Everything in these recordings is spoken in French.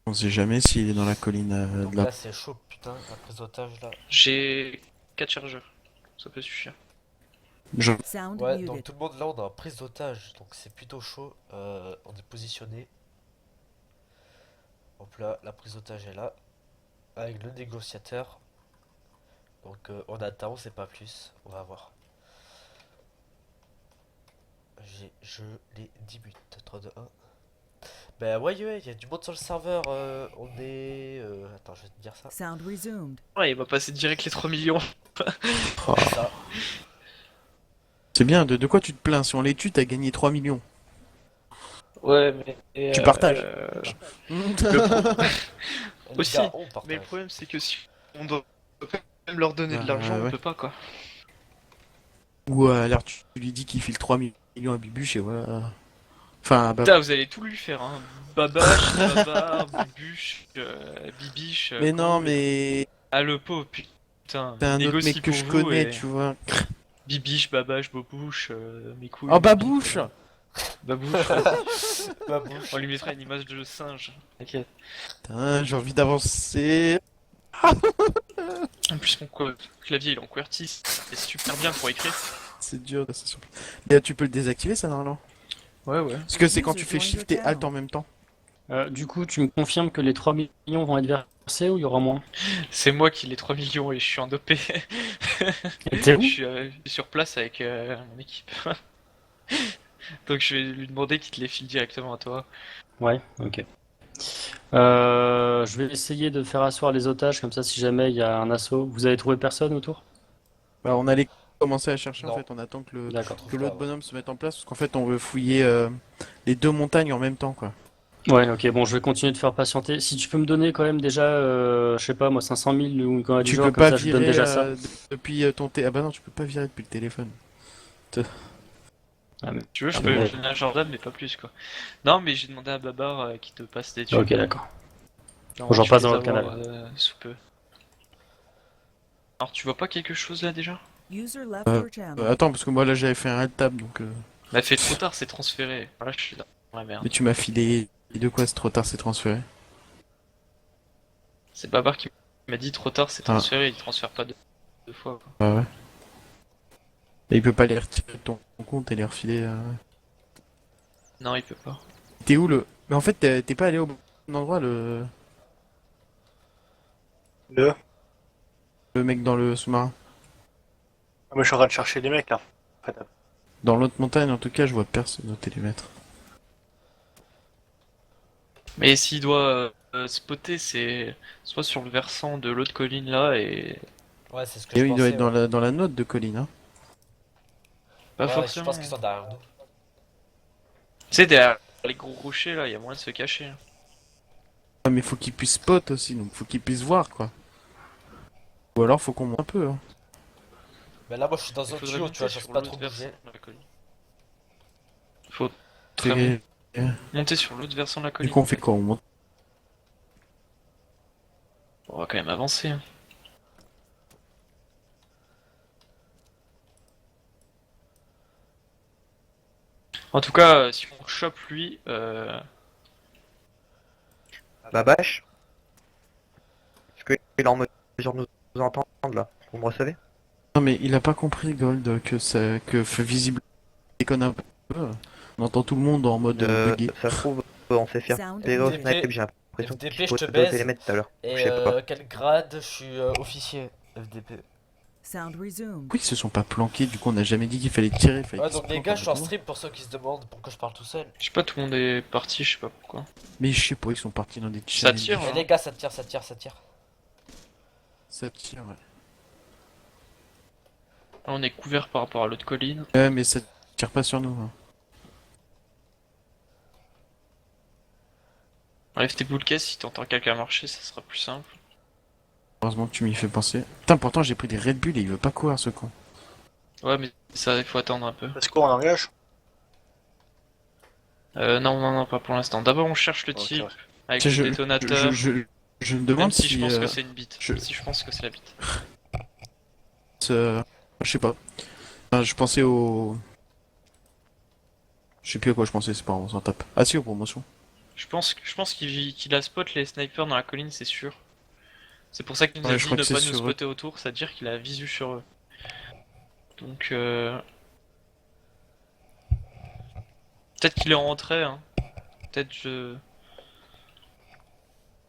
On sait jamais s'il est dans la colline de Donc la... là, c'est chaud, putain, la prise d'otage là. J'ai 4 chargeurs. Ça peut suffire. Je- Sound Ouais, donc muted. tout le monde là, on a prise d'otage, donc c'est plutôt chaud. On est positionné. Hop là, la prise d'otage est là, avec le négociateur. Donc on attend, on sait pas plus, on va voir. Je les 10 buts, 3, 2, 1. Bah ouais, il y a du monde sur le serveur. On est. Attends, je vais te dire ça. Sound resumed. Ouais, il va passer direct les 3 millions. C'est Oh. ça. C'est bien, de quoi tu te plains? Si on les tue, t'as gagné 3 millions. Ouais, mais. Tu partages. Les Aussi. gars, on Mais le partage. problème, c'est que si on doit quand même leur donner de l'argent, on Ouais. peut pas quoi. Ou alors tu lui dis qu'il file 3 millions à Bibuche et voilà. Enfin, bah... Putain, vous allez tout lui faire, hein. Babache, Babar, Bibuche, Bibiche, Mais non, Ko, mais... Ah, le pauvre, putain. C'est Il un autre négocie mec que pour je vous connais, et. tu vois. Bibiche, Babache, Bobouche, mes couilles, Oh, mes bites, Babouche! Babouche, vas-y. Ma bouche. On lui mettra une image de singe. T'inquiète. Putain, j'ai envie d'avancer. En plus, mon clavier il est en QWERTY, c'est super bien pour écrire. C'est dur, ça souple. Et tu peux le désactiver, ça, normalement? Ouais, ouais. Parce que c'est quand tu fais Shift et Alt en même temps. Du coup, tu me confirmes que les 3 millions vont être versés ou il y aura moins? C'est moi qui ai les 3 millions et je suis en dopé. Et t'es où? Je suis sur place avec mon équipe. Donc je vais lui demander qu'il te les file directement à toi. Ouais, ok. Je vais essayer de faire asseoir les otages, comme ça si jamais il y a un assaut. Vous avez trouvé personne autour? Bah, on allait commencer à chercher, en Non. fait, on attend que le... D'accord. que l'autre bonhomme se mette en place, parce qu'en fait, on veut fouiller les deux montagnes en même temps, quoi. Ouais, ok, bon, je vais continuer de faire patienter. Si tu peux me donner quand même déjà, je sais pas moi, 500 000 ou quand du Tu genre, peux comme pas ça je donne virer déjà ça. depuis ton Ah bah non, tu peux pas virer depuis le téléphone. Ah, mais- Si tu veux, je Ah, peux bon. donner un Jordan, mais pas plus quoi. Non, mais j'ai demandé à Babar qui te passe des Ok, thunes. d'accord. Normalement, J'en tu passe peux dans les le avoir, canal. sous peu. Alors, tu vois pas quelque chose là déjà? User left Euh, your channel. Attends, parce que moi là j'avais fait un alt tab, donc... Bah, fait trop tard, c'est transféré. Voilà, je suis dans la merde. Mais tu m'as filé... De quoi c'est trop tard, c'est transféré? C'est Babar qui m'a dit trop tard, c'est Ah. transféré, il transfère pas deux fois quoi. Ah ouais. Et il peut pas les retirer de ton compte et les refiler... Non, il peut pas. T'es où le... Mais en fait, t'es pas allé au bon endroit, Deux. le mec dans le sous-marin. Ah, moi je suis en train de chercher des mecs là. En fait, Dans l'autre montagne, en tout cas, je vois personne au télémètre. Mais s'il doit spotter, c'est soit sur le versant de l'autre colline là et Ouais, c'est ce que Et je oui, il pensais. doit être Ouais. dans la note de colline, hein. pas Ouais, je forcément. pense qu'ils sont derrière nous. Tu sais, derrière les gros rochers là, il y a moyen de se cacher. Ah, mais faut qu'il puisse spot aussi, donc faut qu'il puisse voir, quoi. Ou alors faut qu'on monte un peu, hein. Mais là, moi, je suis dans Il un faudrait tuyau, monter tu vois, sur j'ose pas l'autre trop versant bouger. de la colline. Faut C'est... monter sur l'autre versant de la Du colline. coup, on fait quoi? On monte... On va quand même avancer. Hein. En tout cas, si on chope lui, Babache, est-ce qu'il est en mesure de nous entendre là? Vous me recevez? Non, mais il a pas compris, Gold, que ça... que visible déconne un peu. On entend tout le monde en mode bugué. Ça se trouve, on s'est fait Sound tirer au FDP, snipe, j'ai l'impression FDP, qu'il je faut te te baise. télémètre tout à l'heure. Et Je sais pas. quel grade? Je suis officier FDP. Sound resumed. Pourquoi ils se sont pas planqués? Du coup, on n'a jamais dit qu'il fallait tirer. Il fallait Ouais, qu'ils se donc les planquent gars, je suis en complètement. stream pour ceux qui se demandent pourquoi je parle tout seul. je sais pas, tout le monde est parti, je sais pas pourquoi. Mais je sais pas, ils sont partis dans des Ça challenges. tire, Et hein. les gars, ça tire, ça tire, ça tire. Ça tire, ouais. Là, on est couvert par rapport à l'autre colline. Ouais, mais ça tire pas sur nous, hein. Enlève tes boules caisses, si t'entends quelqu'un marcher, ça sera plus simple. Heureusement que tu m'y fais penser. Putain, pourtant j'ai pris des Red Bull et il veut pas courir, ce con. Ouais, mais ça, il faut attendre un peu. Est-ce qu'on engage? Non, non, non, pas pour l'instant. D'abord, on cherche le Ok. type avec Tiens, le détonateur. je me Même demande si si... je pense que c'est une bite. je- Même si je pense que c'est la bite. Je sais pas. Enfin, je pensais au... Je sais plus à quoi je pensais, c'est pas grave, on s'en tape. Ah si, aux promotions. Je pense qu'il a spot les snipers dans la colline, c'est sûr. C'est pour ça qu'il nous Ouais, a je dit crois de que pas c'est nous sur eux. spotter autour, c'est-à-dire qu'il a visu sur eux. Donc peut-être qu'il est rentré, hein. Peut-être je...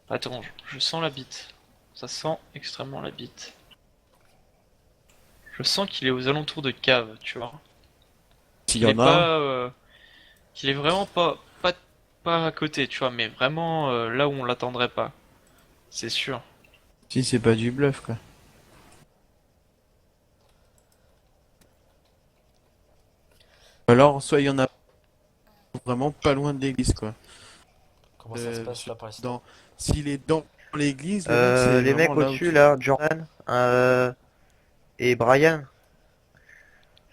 Attends, je sens la bite. Ça sent extrêmement la bite. Je sens qu'il est aux alentours de cave, tu vois. S'il Qu'il y est en a un, pas, qu'il est vraiment pas à côté, tu vois, mais vraiment là où on l'attendrait pas. C'est sûr. si c'est pas du bluff, quoi. Alors, soit il y en a vraiment pas loin de l'église, quoi. Comment ça se Euh, passe là pour l'instant? Dans... S'il est dans l'église, le mec, c'est Les mecs vraiment là où au-dessus tu- là, Jordan et Brian,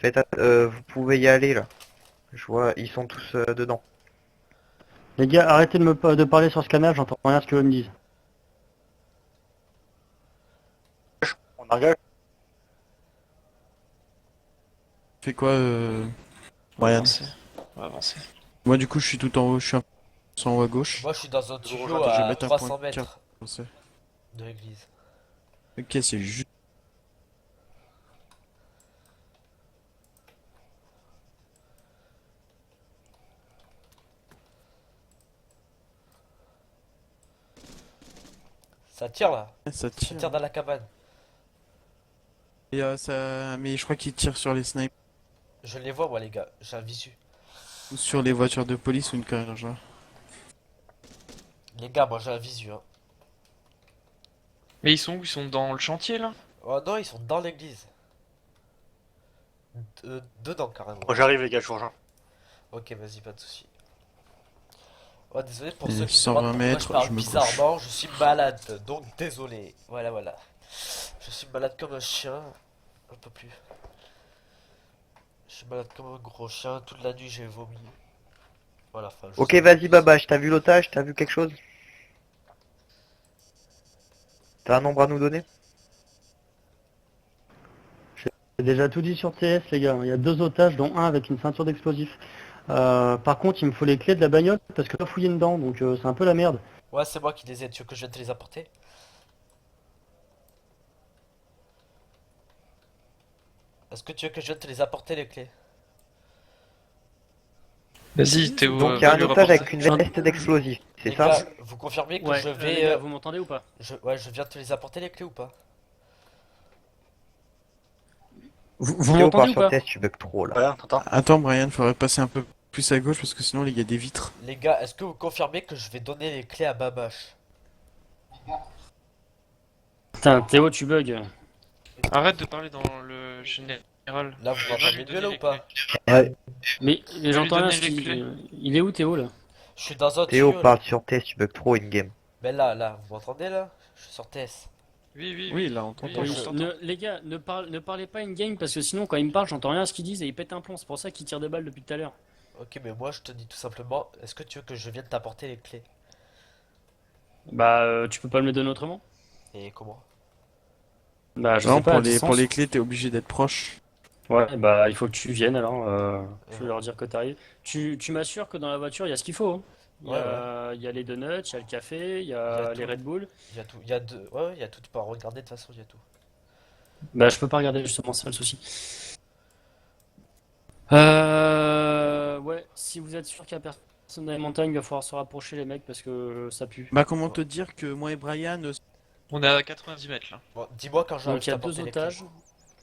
vous pouvez y aller là. Je vois, ils sont tous dedans. Les gars, arrêtez de parler sur ce canal, j'entends rien ce que vous me dites. On engage. Fais quoi, On va Brian? avancer. On va avancer. Moi, du coup, je suis tout en haut, je suis un peu en haut à gauche. Moi je suis dans un Je tuyau rejoins, je vais à mettre un 300 point de mètres C'est- de l'église. Ok, c'est juste. Ça tire là, Ça ça tire. tire dans la cabane. Et, ça... Mais je crois qu'il tire sur les snipers Je les vois moi les gars, j'ai un visu. ou sur les voitures de police ou une connerie genre. Les gars, moi j'ai un visu hein. Mais ils sont où? Ils sont dans le chantier là? Oh non, ils sont dans l'église. Dedans carrément. Bon, j'arrive les gars, je vous rejoins. Ok, vas-y, pas de soucis. Oh, désolé pour Et ceux qui 120 demandent pourquoi je mètres, parle je me bizarrement, je suis malade, donc désolé. Voilà, voilà. Je suis malade comme un chien, un peu plus. Je suis malade comme un gros chien, toute la nuit j'ai vomi. Voilà, enfin, je Ok, sais vas-y pas. Babache, t'as vu l'otage? T'as vu quelque chose? T'as un nombre à nous donner? J'ai déjà tout dit sur TS, les gars. Il y a 2 otages, dont un avec une ceinture d'explosifs. Par contre, il me faut les clés de la bagnole parce que je dois fouiller dedans, donc c'est un peu la merde. Ouais, c'est moi qui les ai, tu veux que je vienne te les apporter? Est-ce que tu veux que je vienne te les apporter les clés? Vas-y, Théo. Donc il y a va un lui otage rapporter. avec une veste d'explosifs, c'est Les ça? gars, vous confirmez que Ouais, je les vais... gars, vous m'entendez ou pas? Ouais, je viens te les apporter les clés ou pas? Vous Théo part m'entendez ou sur pas? test, tu bugs trop là. Ouais, t'entends? Attends, Brian, faudrait passer un peu plus à gauche parce que sinon, il y a des vitres. Les gars, est-ce que vous confirmez que je vais donner les clés à Babache? Putain, Théo, tu bugs. Arrête de parler dans le général. Là, vous Va m'entendez lui mieux donner là ou les pas? clés. Mais j'entends rien. donner les clés. Il est où, Théo, là? Je suis dans un Théo tuyau là. parle sur test, tu bugs trop in-game. Mais là, vous m'entendez là? Je suis sur TS. Oui, Oui, là, on t'entend. Oui, je t'entends. Les gars, ne parlez pas in-game parce que sinon, quand ils me parlent, j'entends rien à ce qu'ils disent et ils pètent un plomb. C'est pour ça qu'ils tirent des balles depuis tout à l'heure. Ok, mais moi je te dis tout simplement, est-ce que tu veux que je vienne t'apporter les clés? Bah, tu peux pas me les donner autrement? Et comment? Bah, je Non, sais pas, pour à les, distance. pour les clés, t'es obligé d'être proche. Ouais, bah, il faut que tu viennes alors. Je vais leur dire que t'arrives. Tu m'assures que dans la voiture, il y a ce qu'il faut, hein. Il y a les donuts, il y a le café, il y Il y a a les tout. Red Bull. Il y a tout, il y a deux... Ouais, il y a tout, tu peux regarder de toute façon, il y a tout. Bah, je peux pas regarder justement, c'est ça le souci. Ouais, si vous êtes sûr qu'il y a personne dans les montagnes, il va falloir se rapprocher, les mecs, parce que ça pue. Bah, comment te dire que moi et Brian, On est à 90 mètres là. Bon, dis-moi quand j'arrive Donc, il y a t'apporter 2 les clés. otages.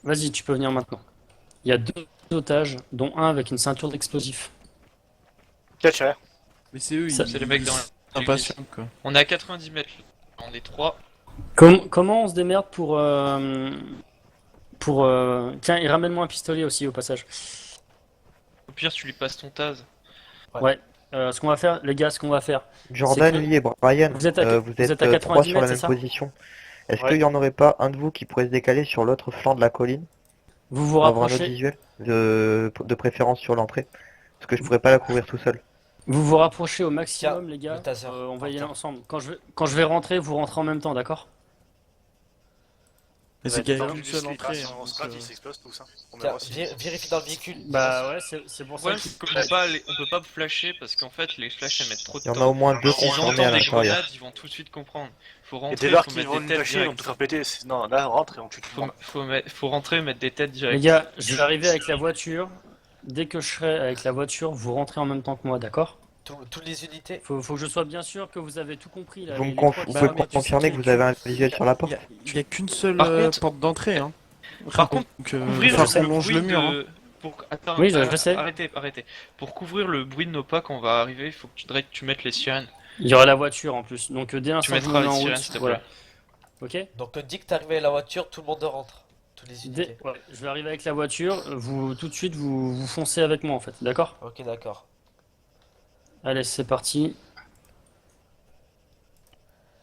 Vas-y, tu peux venir maintenant. Il y a 2 otages, dont un avec une ceinture d'explosifs. Catch, ouais. mais c'est eux, Ça- ils C'est les mecs dans sont l'église. impatients, quoi. On est à 90 mètres là. On est 3. Comment on se démerde Tiens, et ramène-moi un pistolet aussi au passage. Au pire, tu lui passes ton tase. Ce qu'on va faire, les gars, ce qu'on va faire. Jordan, C'est que- Lee et Brian, Vous êtes à vous êtes 90 trois sur la mètres, même c'est ça? position. Est-ce Ouais. qu'il y en aurait pas un de vous qui pourrait se décaler sur l'autre flanc de la colline Vous vous pour avoir un autre rapprochez, visuel de préférence sur l'entrée? Parce que je pourrais pas la couvrir tout seul. vous vous rapprochez au maximum, Tiens, les gars. le taser, On va par y aller terre. ensemble. Quand je vais rentrer, vous rentrez en même temps, d'accord? Mais c'est Ouais, qu'il y a attends, une juste seule les entrée. traces, hein, on donc, se gratte, ils s'explosent tous. Hein. On Tiens, verra aussi. vérifie dans le véhicule. Bah ouais, c'est pour ça Ouais, qu'il on peut pas flasher parce qu'en fait les flashs elles mettent trop de Il y en a temps. au moins deux S'ils confirmés à entendent des l'intérieur. grenades, ils vont tout de suite comprendre. Faut Et rentrer, dès lors faut qu'ils mettre vont des nous têtes lâcher, on directes. peut faire péter. Non, là, on rentre et on tue tout le monde. Faut rentrer, mettre des têtes Les directes. gars, je vais arriver avec la voiture. Dès que je serai avec la voiture, vous rentrez en même temps que moi, d'accord? Toutes les unités. Faut que je sois bien sûr que vous avez tout compris là. Vous les me trois vous qui pouvez sont- me confirmer que vous avez un visuel sur la porte? Il y a qu'une seule Par contre- porte d'entrée. Hein. Par contre, Donc, Couvrir enfin, le qu'on longe bruit le mur. Hein. de... Attends, Oui, je sais. Arrêtez. Pour couvrir le bruit de nos pas quand on va arriver, il faut que tu mettes les sirènes. Il y aura la voiture en plus. Donc dès Tu l'instant que je me mettras mets les en sirènes, route, s'il te plaît. voilà. Ok? Donc dès que t'es arrivé à la voiture, tout le monde rentre. Toutes les unités. Ouais, je vais arriver avec la voiture. Vous tout de suite vous foncez avec moi en fait, d'accord? Ok, d'accord. Allez, c'est parti.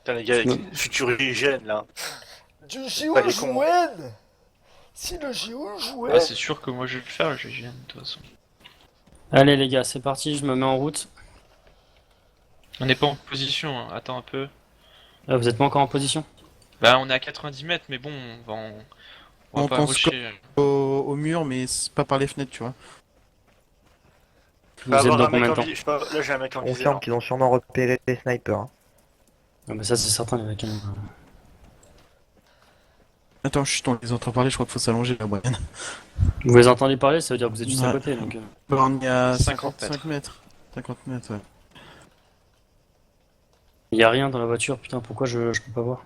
Putain, les gars, avec les futurs hygiènes là. Du Pas les cons. Si le JO Ah, c'est sûr que moi je vais le faire, le GGN de toute façon. Allez les gars, c'est parti. Je me mets en route. On n'est pas en position, hein. Attends un peu. Ah, vous êtes pas encore en position? Bah, on est à 90 mètres, mais bon, on va On pas pense rusher. Au mur, mais c'est pas par les fenêtres, tu vois. Vous êtes dans combien de temps? Je sais pas, là j'ai un mec en viseur. Confirme qu'ils ont sûrement repéré les snipers. Hein. Ah bah ça c'est certain les mecs. Attends, chut, on les entend parler, je crois qu'il faut s'allonger la moyenne. Vous les entendez parler, ça veut dire que vous êtes juste à Ouais. côté donc. Bah, on est à 50 55 mètres. 50 mètres, ouais. Il y a rien dans la voiture, putain, pourquoi je peux pas voir?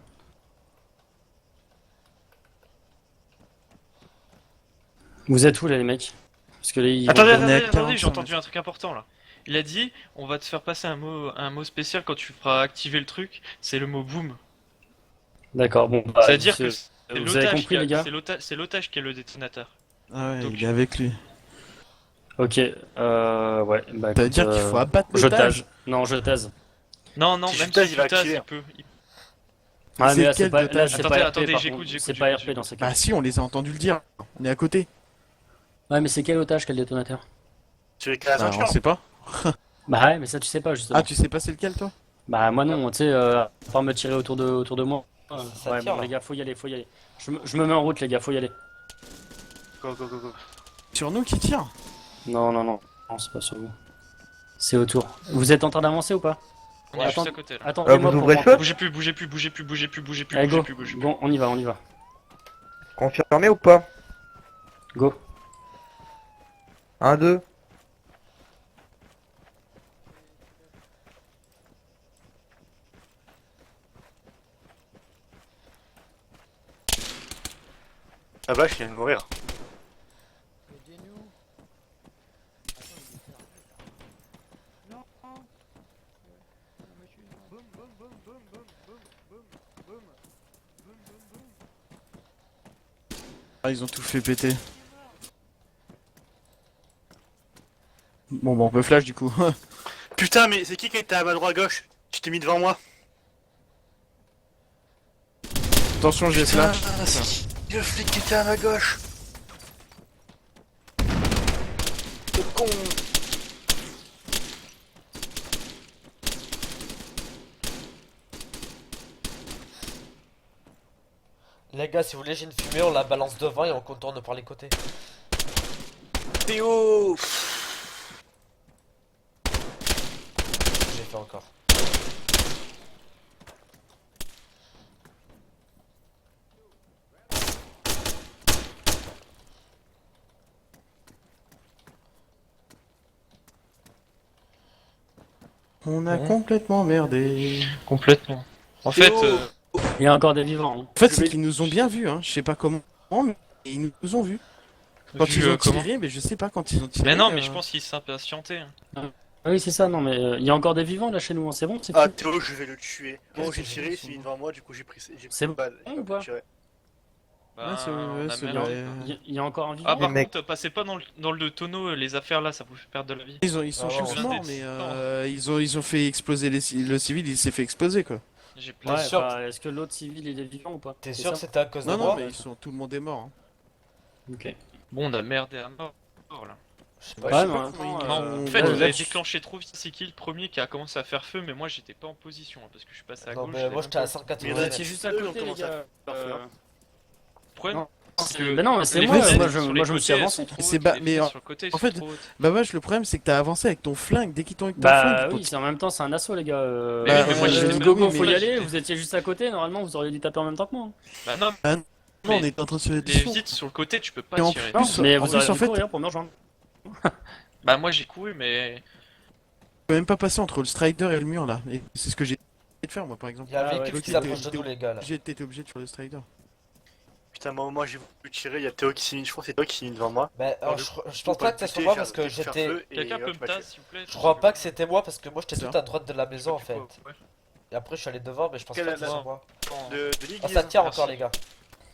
Vous êtes où là les mecs? Parce que là ils Attendez, on est à 45 j'ai entendu un truc important là. Il a dit, on va te faire passer un mot spécial quand tu feras activer le truc, c'est le mot boom. D'accord, bon. Bah, Ça veut dire que c'est- c'est vous avez compris les gars? c'est l'otage qui est le détonateur. Ah ouais, Donc- il est avec lui. Ok, ouais, bah Ça veut écoute, dire qu'il faut abattre je l'otage. tase. Non, je tase. Non, Si même je taise, si il tu va tases, activer. il peut. Ah C'est mais là lequel c'est pas, d'otage? là, c'est pas RP, Attendez, par j'écoute, contre. j'écoute, C'est pas j'écoute. RP dans ces cas. Bah si, on les a entendus le dire. On est à côté. Ouais mais c'est quel otage, quel détonateur? Tu veux créer la Bah, on ceinture? sait pas. Bah ouais mais ça tu sais pas justement. Ah, tu sais pas c'est lequel, toi? Bah moi non, tu sais, à part me tirer autour de moi. Ça Ouais tire, bon là. les gars, faut y aller, faut y aller. Je me mets en route les gars, faut y aller. Go, go, go, go. Sur nous qui tire? Non, non, non, non, c'est pas sur vous. C'est autour. Vous êtes en train d'avancer ou pas? On est juste attends. à côté là. Attendez-moi vous pour ouvrez le rentrer. feu? Bougez plus, bougez plus, bougez plus, bougez plus, bougez plus, Allez bougez go, plus, bougez plus. bon on y va, on y va. Confirmé ou pas? Go. 1, 2. La vache, il vient de mourir. Ah, ils ont tout fait péter. Bon, bah on peut flash du coup. Putain, mais c'est qui était à ma droite à gauche? Tu t'es mis devant moi. Attention, j'ai Putain, flash. c'est qui le flic qui était à ma gauche? Le con. Les gars, si vous voulez, j'ai une fumée, on la balance devant et on contourne par les côtés. Théo. J'ai fait encore. On a complètement merdé. Complètement. En fait, Théo. Il y a encore des vivants. Hein. En fait, c'est qu'ils nous ont bien vus, hein. Je sais pas comment, mais ils nous ont vus. Quand vu, ils ont comment tiré, mais je sais pas quand ils ont tiré. Mais non, mais je pense qu'il s'impatientait. Hein. Ah oui c'est ça, non mais il y a encore des vivants là chez nous, hein. C'est bon, c'est Ah, fini. Théo, je vais le tuer. Bon, Qu'est-ce j'ai que tiré, c'est, il s'est mis devant moi, du coup j'ai pris C'est une balle. bon ou pas? Tiré. Bah, Ouais, c'est on a c'est merdé, vrai. quoi. Il y a encore un vivant. Ah, par mec. contre, passez pas dans le tonneau, les affaires là, ça vous fait perdre de la vie. Ils sont Ah, tous ouais, morts, ouais. mais ils ont fait exploser le civil, il s'est fait exploser quoi. J'ai plein Ouais, sûr. bah, est-ce que l'autre civil il est vivant ou pas? T'es C'est sûr ça que c'était à cause de Non, non, moi? mais tout le monde est mort. Hein. Ok. Bon, on a merdé à mort là. Je sais Ouais, pas. je sais mais pas en même comment temps, ils- Non, en Ouais, fait, ouais, vous avez là, déclenché trop vite. C'est qui le premier qui a commencé à faire feu? Mais moi, j'étais pas en position hein, parce que je suis passé à Non, gauche. mais moi j'étais à 180 Vous Ouais. étiez juste à Eux, on côté les commence à gars. faire feu, hein. problème, Non. c'est que Mais non, mais c'est les moi, fenêtres moi, sur je les me suis côtés, elles avancé. sont trop C'est hautes, ba- les mais fenêtres en- sur le côté, elles en sont fait, trop hautes. Bah vache, le problème c'est que t'as avancé avec ton flingue. Dès qu'ils t'ont avec ton flingue, Bah ils oui, t'ont- en même temps, c'est un assaut, les gars. Mais oui, mais moi, j'étais oui, Gogo, mais faut y moi, aller. j'étais- Vous étiez juste à côté. Normalement, vous auriez dû taper en même temps que moi. Bah non, Non, on mais était en train de se les dessus. visites sur le côté, tu peux pas Et en tirer. plus, Non, mais en vous plus, auriez en dû fait, courir pour me rejoindre. Bah moi j'ai couru, mais tu peux même pas passer entre le strider et le mur là. Et c'est ce que j'ai essayé de faire moi par exemple. Il y a un Ah, véhicule ouais, qui ok, s'approche t'es- de nous, les gars, là. T'étais obligé de faire le strider. Putain, moi j'ai voulu tirer, il y a Théo qui s'est mis, je crois que c'est Théo qui s'est mis devant moi. Mais Alors, je pense pas que ça soit moi parce que j'étais. quelqu'un peut me tasser s'il vous plaît. Je crois pas que c'était moi parce que moi j'étais C'est tout à droite de la maison en fait. Ouais. Et après je suis allé devant, mais je pense pas que ça soit moi. De Ah, l'église. ça tire Merci. encore, les gars.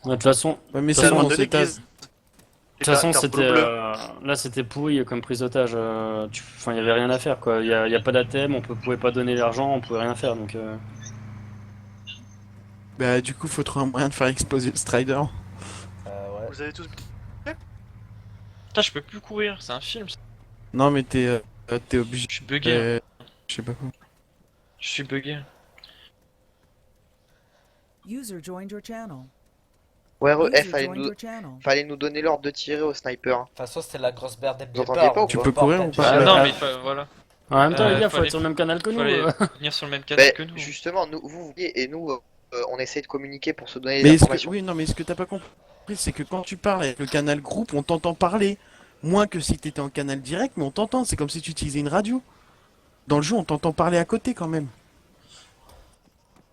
De toute façon, Ouais, mais Ça c'est va, bon, de c'est l'église. de toute façon, T'as un c'était bleu. là, c'était pourri comme prise d'otage. Enfin, il y avait rien à faire, quoi. Il y a pas d'ATM, pouvait pas donner l'argent, on pouvait rien faire, donc. Bah du coup faut trouver un moyen de faire exploser le strider. Ouais. Vous avez tous. Putain, je peux plus courir, c'est un film. Non mais t'es obligé. Je suis bugué, Je sais pas quoi. je suis bugué. User joined your channel. Ouais, User fallait joined nous, your channel. fallait nous donner l'ordre de tirer au sniper. Hein. De toute façon, c'était la grosse merde dès le Vous entendez départ. pas ou on Tu voit peux courir en ou fait. pas Ah Ouais. non, mais voilà. En même temps, les gars, faut fallait- être sur le même canal que nous. Fallait venir sur le même canal Mais que nous. justement, nous, vous vouliez et nous, on essaye de communiquer pour se donner Mais des est-ce que... informations. oui non mais ce que t'as pas compris c'est que quand tu parles avec le canal groupe on t'entend parler. Moins que si t'étais en canal direct mais on t'entend. C'est comme si tu utilisais une radio. Dans le jeu on t'entend parler à côté quand même.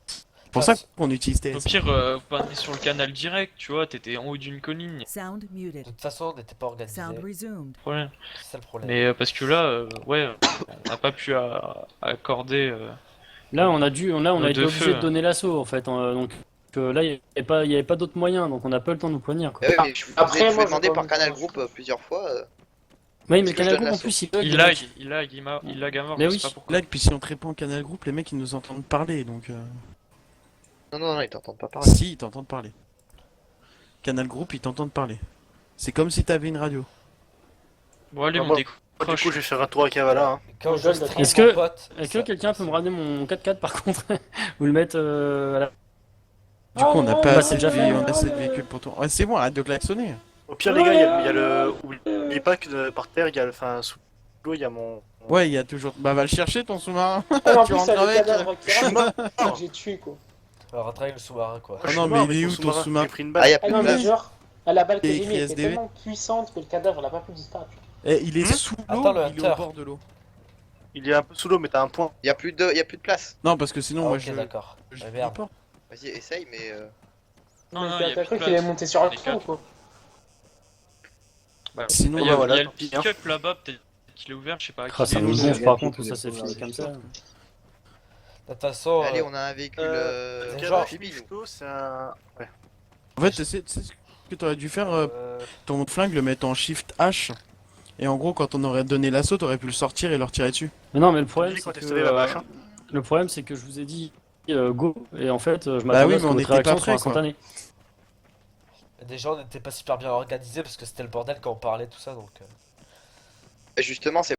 C'est pour ça qu'on utilise Au TS. pire, on est sur le canal direct, tu vois, t'étais en haut d'une colline, Sound De muted. toute façon, on n'était pas organisé. Sound resumed. problème. C'est ça le problème. Mais parce que là, ouais, on n'a pas pu accorder. Là, on a été deux obligé feux. de donner l'assaut, en fait. Donc là, il y avait pas d'autre moyen, donc on n'a pas eu le temps de nous prévenir, quoi. Ouais, mais je vous Après, ai moi, demandé je par vois- canal groupe plusieurs fois. Oui, mais Est-ce le que canal je groupe, donne en plus, il bug. Il lag, il lag à mort, Mais je oui. sais pas pourquoi. Là puis si on te répond en canal groupe les mecs ils nous entendent parler donc. Non, ils t'entendent pas parler. Si ils t'entendent parler. Canal groupe ils t'entendent parler. C'est comme si t'avais une radio. Bon, allez, Ah, on bon. décroche. Moi, du coup, je vais faire un tour avec Avala. Hein. Quand je Est-ce stream que- mon pote, Est-ce que ça- quelqu'un peut me ramener mon 4x4 par contre ou le mettre à la... Du coup on n'a non, pas bah, assez c'est de déjà vé- fait. on a assez de véhicules pour toi. Ouais, c'est bon arrête de klaxonner. Au pire, les gars, il y a le. N'oubliez pas que par terre, il y a le. Enfin, sous l'eau, il y a mon. Ouais il y a toujours. Bah va le chercher ton sous-marin. Ah, en Tu plus, rentres il y a le avec, cadavre qui Je suis rentre, mort. que j'ai tué, quoi. Rentre avec le sous-marin, quoi. Ah non, mais il est où ton sous-marin J'ai pris une Ah, balle. y a Ah plus non, de mais place. genre, à la balle que Et j'ai écrit mis était SDV. tellement puissante que le cadavre n'a pas pu disparaître. Eh, il est sous l'eau, Attends, le il est au hunter. bord de l'eau. Il est un peu sous l'eau, mais t'as un point. Y a plus de place. Non parce que sinon Ah, moi ok, je. d'accord. Je Ah, dis merde. pas. Vas-y, essaye, mais. Non, non, Mais il y a t'as plus cru de qu'il est place. monté sur un Les tronc, quatre. quoi. Bah, Sinon, il y a, voilà, il y a le tant pis, pick-up là-bas, peut-être qu'il est ouvert, je sais pas. Ah, ça qui me est. gonfle par contre, ça s'est fini comme ça. De toute façon, Allez, on a un véhicule. genre, Genre, chibi, nous. Fisto, c'est un. Ouais. En fait tu sais ce que t'aurais dû faire euh, ton flingue le mettre en shift H. Et en gros quand on aurait donné l'assaut t'aurais pu le sortir et le retirer dessus. Mais non, mais le problème, Dis c'est quand t'es que, sauvé la vache, hein. le problème, c'est que je vous ai dit go, et en fait, je Bah m'attendais oui, à ce mais que on votre était pas réaction prêts, soit quoi. instantanée. déjà, on n'était pas super bien organisé parce que c'était le bordel quand on parlait, tout ça, donc. Justement, c'est